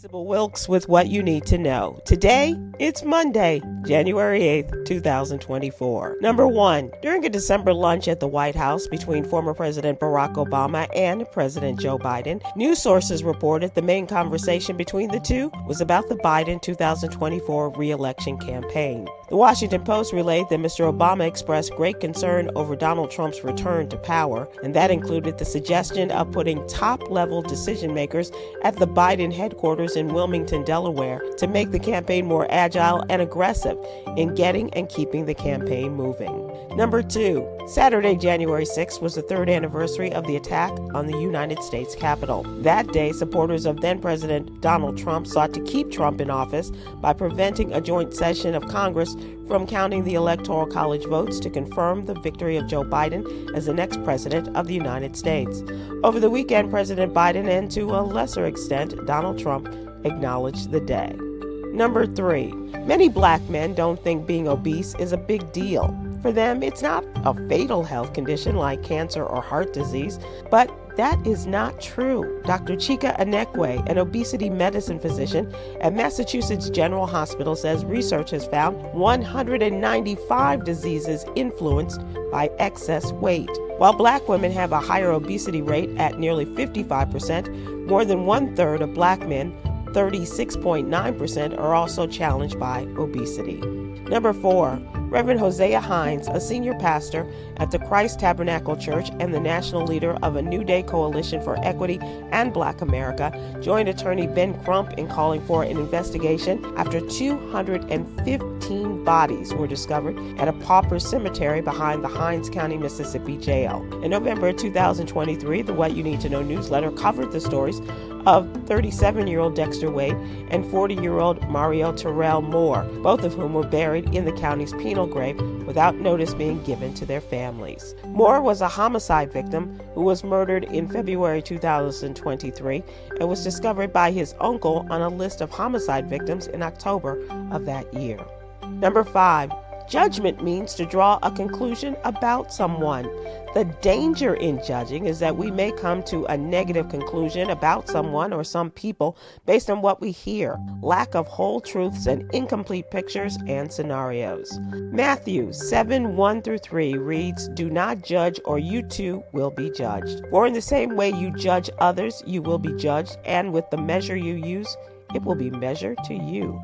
Sybil Wilkes with what you need to know. Today, it's Monday, January 8th, 2024. Number 1. During a December lunch at the White House between former President Barack Obama and President Joe Biden, news sources reported the main conversation between the two was about the Biden 2024 re-election campaign. The Washington Post relayed that Mr. Obama expressed great concern over Donald Trump's return to power, and that included the suggestion of putting top-level decision makers at the Biden headquarters in Wilmington, Delaware, to make the campaign more agile and aggressive in getting and keeping the campaign moving. Number 2. Saturday, January 6th was the third anniversary of the attack on the United States Capitol. That day, supporters of then-President Donald Trump sought to keep Trump in office by preventing a joint session of Congress from counting the Electoral College votes to confirm the victory of Joe Biden as the next president of the United States. Over the weekend, President Biden and, to a lesser extent, Donald Trump acknowledged the day. Number 3. Many black men don't think being obese is a big deal. For them, it's not a fatal health condition like cancer or heart disease, but that is not true. Dr. Chika Anekwe, an obesity medicine physician at Massachusetts General Hospital, says research has found 195 diseases influenced by excess weight. While black women have a higher obesity rate at nearly 55%, more than one-third of black men, 36.9%, are also challenged by obesity. Number 4. Reverend Hosea Hines, a senior pastor at the Christ Tabernacle Church and the national leader of a New Day Coalition for Equity and Black America, joined attorney Ben Crump in calling for an investigation after 215 bodies were discovered at a pauper cemetery behind the Hinds County, Mississippi jail. In November 2023, the What You Need to Know newsletter covered the stories of 37-year-old Dexter Wade and 40-year-old Mario Terrell Moore, both of whom were buried in the county's penal grave without notice being given to their families. Moore was a homicide victim who was murdered in February 2023 and was discovered by his uncle on a list of homicide victims in October of that year. Number 5. Judgment means to draw a conclusion about someone. The danger in judging is that we may come to a negative conclusion about someone or some people based on what we hear, lack of whole truths, and incomplete pictures and scenarios. Matthew 7:1-3 reads, "Do not judge, or you too will be judged. For in the same way you judge others, you will be judged, and with the measure you use, it will be measured to you."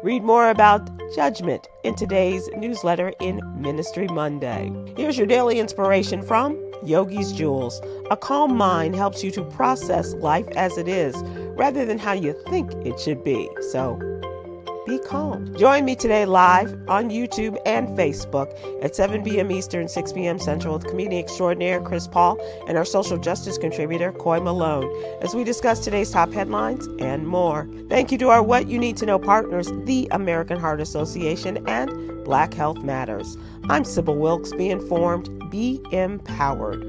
Read more about judgment in today's newsletter in Ministry Monday. Here's your daily inspiration from Yogi's Jewels. A calm mind helps you to process life as it is, rather than how you think it should be. So, be calm. Join me today live on YouTube and Facebook at 7 p.m. Eastern, 6 p.m. Central with comedian extraordinaire Chris Paul and our social justice contributor, Coy Malone, as we discuss today's top headlines and more. Thank you to our What You Need to Know partners, the American Heart Association and Black Health Matters. I'm Sybil Wilkes. Be informed, be empowered.